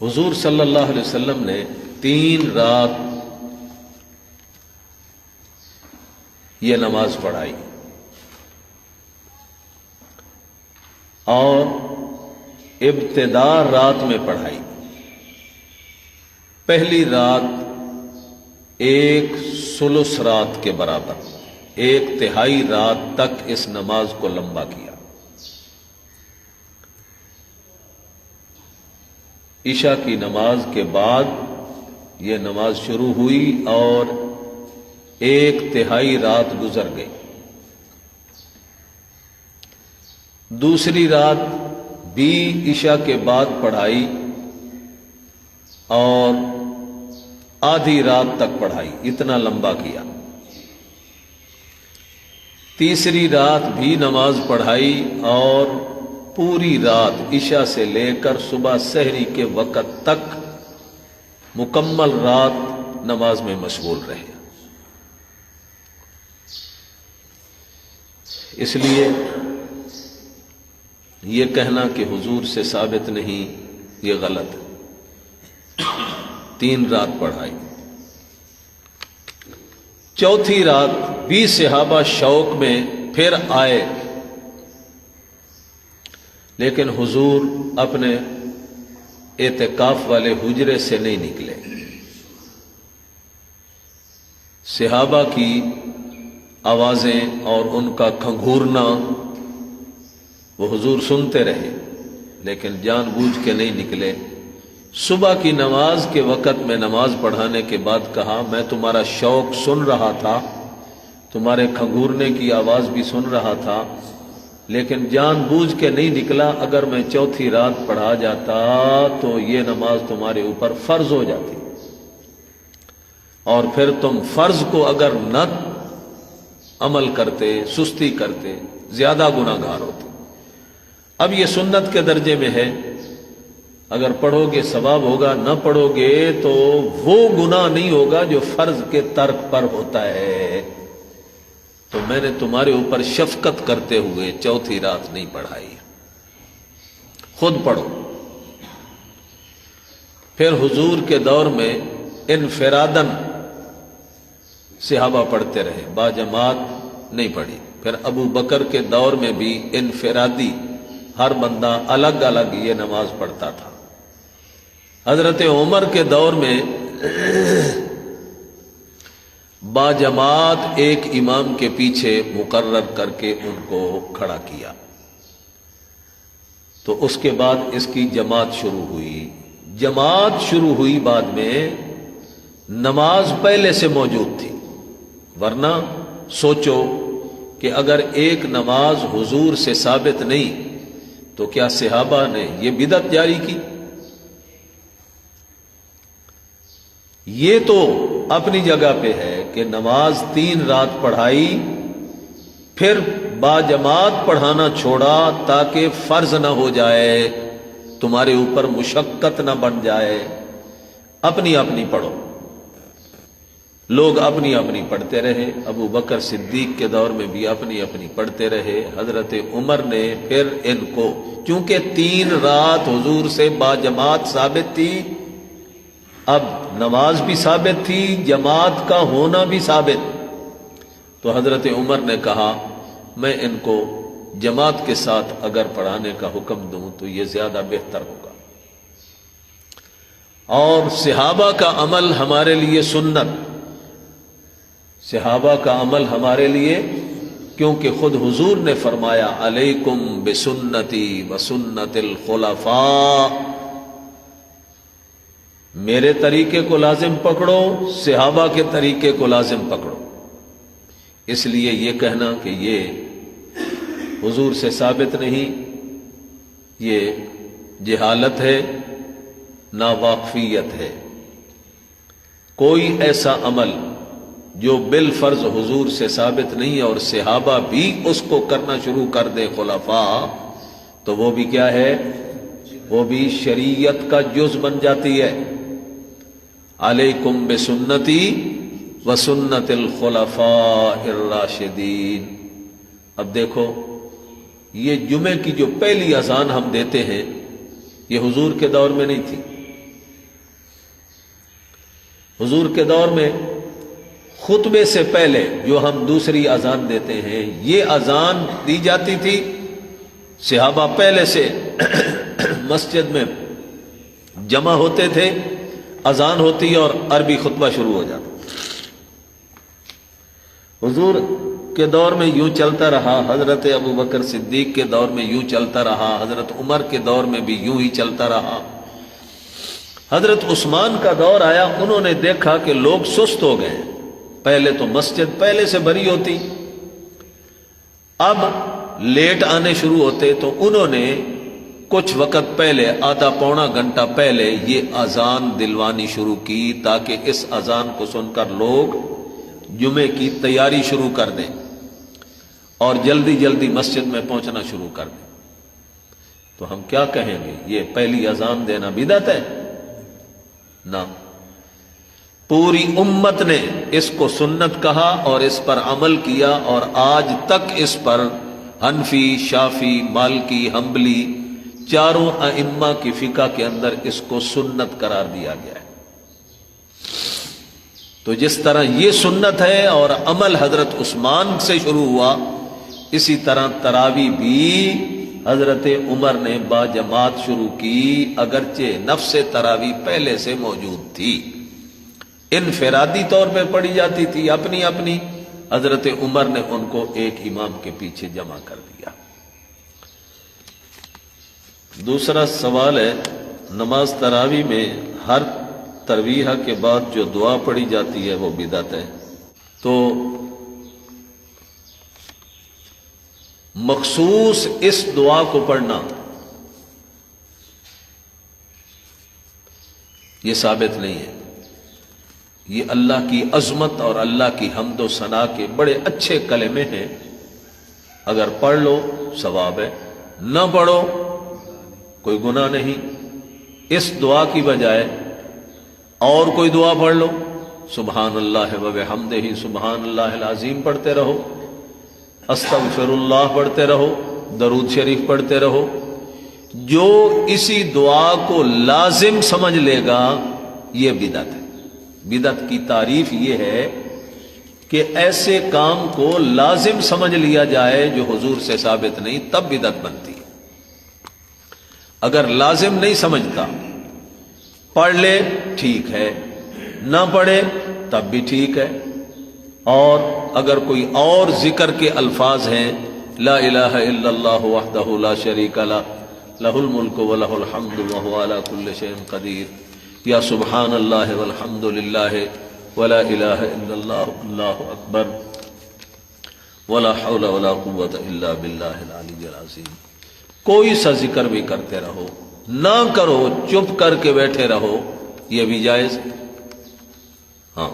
حضور صلی اللہ علیہ وسلم نے 3 رات یہ نماز پڑھائی اور ابتدا رات میں پڑھائی۔ پہلی رات 1/3 رات کے برابر، 1/3 رات تک اس نماز کو لمبا کیا۔ عشاء کی نماز کے بعد یہ نماز شروع ہوئی اور 1/3 رات گزر گئی۔ دوسری رات بھی عشاء کے بعد پڑھائی اور آدھی رات تک پڑھائی، اتنا لمبا کیا۔ تیسری رات بھی نماز پڑھائی اور پوری رات عشاء سے لے کر صبح سحری کے وقت تک مکمل رات نماز میں مشغول رہے۔ اس لیے یہ کہنا کہ حضور سے ثابت نہیں، یہ غلط ہے۔ 3 رات پڑھائی۔ چوتھی رات بھی صحابہ شوق میں پھر آئے، لیکن حضور اپنے اعتکاف والے حجرے سے نہیں نکلے۔ صحابہ کی آوازیں اور ان کا کھنگھورنا وہ حضور سنتے رہے، لیکن جان بوجھ کے نہیں نکلے۔ صبح کی نماز کے وقت میں نماز پڑھانے کے بعد کہا، میں تمہارا شوق سن رہا تھا، تمہارے کھنگھورنے کی آواز بھی سن رہا تھا، لیکن جان بوجھ کے نہیں نکلا۔ اگر میں چوتھی رات پڑھا جاتا تو یہ نماز تمہارے اوپر فرض ہو جاتی، اور پھر تم فرض کو اگر نہ عمل کرتے، سستی کرتے، زیادہ گناہ گار ہوتے۔ اب یہ سنت کے درجے میں ہے، اگر پڑھو گے ثواب ہوگا، نہ پڑھو گے تو وہ گناہ نہیں ہوگا جو فرض کے ترک پر ہوتا ہے۔ تو میں نے تمہارے اوپر شفقت کرتے ہوئے چوتھی رات نہیں پڑھائی، خود پڑھو۔ پھر حضور کے دور میں انفرادن صحابہ پڑھتے رہے، باجماعت نہیں پڑھی۔ پھر ابو بکر کے دور میں بھی انفرادی ہر بندہ الگ الگ یہ نماز پڑھتا تھا۔ حضرت عمر کے دور میں باجماعت ایک امام کے پیچھے مقرر کر کے ان کو کھڑا کیا، تو اس کے بعد اس کی جماعت شروع ہوئی۔ جماعت شروع ہوئی بعد میں، نماز پہلے سے موجود تھی، ورنہ سوچو کہ اگر ایک نماز حضور سے ثابت نہیں تو کیا صحابہ نے یہ بدعت جاری کی؟ یہ تو اپنی جگہ پہ ہے کہ نماز 3 رات پڑھائی، پھر باجماعت پڑھانا چھوڑا تاکہ فرض نہ ہو جائے، تمہارے اوپر مشقت نہ بن جائے۔ اپنی اپنی پڑھو۔ لوگ اپنی اپنی پڑھتے رہے، ابو بکر صدیق کے دور میں بھی اپنی اپنی پڑھتے رہے۔ حضرت عمر نے پھر ان کو، چونکہ 3 رات حضور سے باجماعت ثابت تھی، اب نماز بھی ثابت تھی، جماعت کا ہونا بھی ثابت، تو حضرت عمر نے کہا میں ان کو جماعت کے ساتھ اگر پڑھانے کا حکم دوں تو یہ زیادہ بہتر ہوگا۔ اور صحابہ کا عمل ہمارے لیے سنت، صحابہ کا عمل ہمارے لیے، کیونکہ خود حضور نے فرمایا علیکم بسنتی وسنت الخلفاء، میرے طریقے کو لازم پکڑو، صحابہ کے طریقے کو لازم پکڑو۔ اس لیے یہ کہنا کہ یہ حضور سے ثابت نہیں، یہ جہالت ہے، ناواقفیت ہے۔ کوئی ایسا عمل جو بالفرض حضور سے ثابت نہیں اور صحابہ بھی اس کو کرنا شروع کر دیں خلفاء، تو وہ بھی کیا ہے؟ وہ بھی شریعت کا جز بن جاتی ہے۔ علیکم بسنتی وسنت الخلفاء الراشدین۔ اب دیکھو، یہ جمعے کی جو پہلی اذان ہم دیتے ہیں، یہ حضور کے دور میں نہیں تھی، حضور کے دور میں خطبے سے پہلے جو ہم دوسری اذان دیتے ہیں، یہ اذان دی جاتی تھی، صحابہ پہلے سے مسجد میں جمع ہوتے تھے، اذان ہوتی اور عربی خطبہ شروع ہو جاتا۔ حضور کے دور میں یوں چلتا رہا، حضرت ابوبکر صدیق کے دور میں یوں چلتا رہا، حضرت عمر کے دور میں بھی یوں ہی چلتا رہا۔ حضرت عثمان کا دور آیا، انہوں نے دیکھا کہ لوگ سست ہو گئے، پہلے تو مسجد پہلے سے بھری ہوتی، اب لیٹ آنے شروع ہوتے، تو انہوں نے کچھ وقت پہلے، آدھا پونا گھنٹہ پہلے یہ اذان دلوانی شروع کی، تاکہ اس اذان کو سن کر لوگ جمعے کی تیاری شروع کر دیں اور جلدی جلدی مسجد میں پہنچنا شروع کر دیں۔ تو ہم کیا کہیں گے؟ یہ پہلی اذان دینا بدعت ہے؟ نہ، پوری امت نے اس کو سنت کہا اور اس پر عمل کیا، اور آج تک اس پر حنفی، شافی، مالکی، حنبلی چاروں ائمہ کی فقہ کے اندر اس کو سنت قرار دیا گیا ہے۔ تو جس طرح یہ سنت ہے اور عمل حضرت عثمان سے شروع ہوا، اسی طرح تراویح بھی حضرت عمر نے باجماعت شروع کی، اگرچہ نفس تراویح پہلے سے موجود تھی، انفرادی طور پہ پڑھی جاتی تھی اپنی اپنی، حضرت عمر نے ان کو ایک امام کے پیچھے جمع کر دیا۔ دوسرا سوال ہے، نماز تراویح میں ہر ترویحہ کے بعد جو دعا پڑھی جاتی ہے وہ بدعت ہے، تو مخصوص اس دعا کو پڑھنا یہ ثابت نہیں ہے۔ یہ اللہ کی عظمت اور اللہ کی حمد و ثنا کے بڑے اچھے کلمے ہیں، اگر پڑھ لو ثواب ہے، نہ پڑھو کوئی گناہ نہیں۔ اس دعا کی بجائے اور کوئی دعا پڑھ لو، سبحان اللہ و بحمدہ، سبحان اللہ العظیم پڑھتے رہو، استغفر اللہ پڑھتے رہو، درود شریف پڑھتے رہو۔ جو اسی دعا کو لازم سمجھ لے گا یہ بدعت ہے۔ بدعت کی تعریف یہ ہے کہ ایسے کام کو لازم سمجھ لیا جائے جو حضور سے ثابت نہیں، تب بدعت بنتی ہے۔ اگر لازم نہیں سمجھتا، پڑھ لے ٹھیک ہے، نہ پڑھے تب بھی ٹھیک ہے۔ اور اگر کوئی اور ذکر کے الفاظ ہیں، لا الہ الا اللہ وحدہ لا شریک لہ، لہ الملک و لہ الحمد وہو علی کل شیء قدیر، یا سبحان اللہ والحمد للہ ولا الہ الا اللہ اللہ اکبر ولا حول ولا قوۃ الا باللہ العلی العظیم، کوئی سا ذکر بھی کرتے رہو، نہ کرو چپ کر کے بیٹھے رہو، یہ بھی جائز ہے۔ ہاں،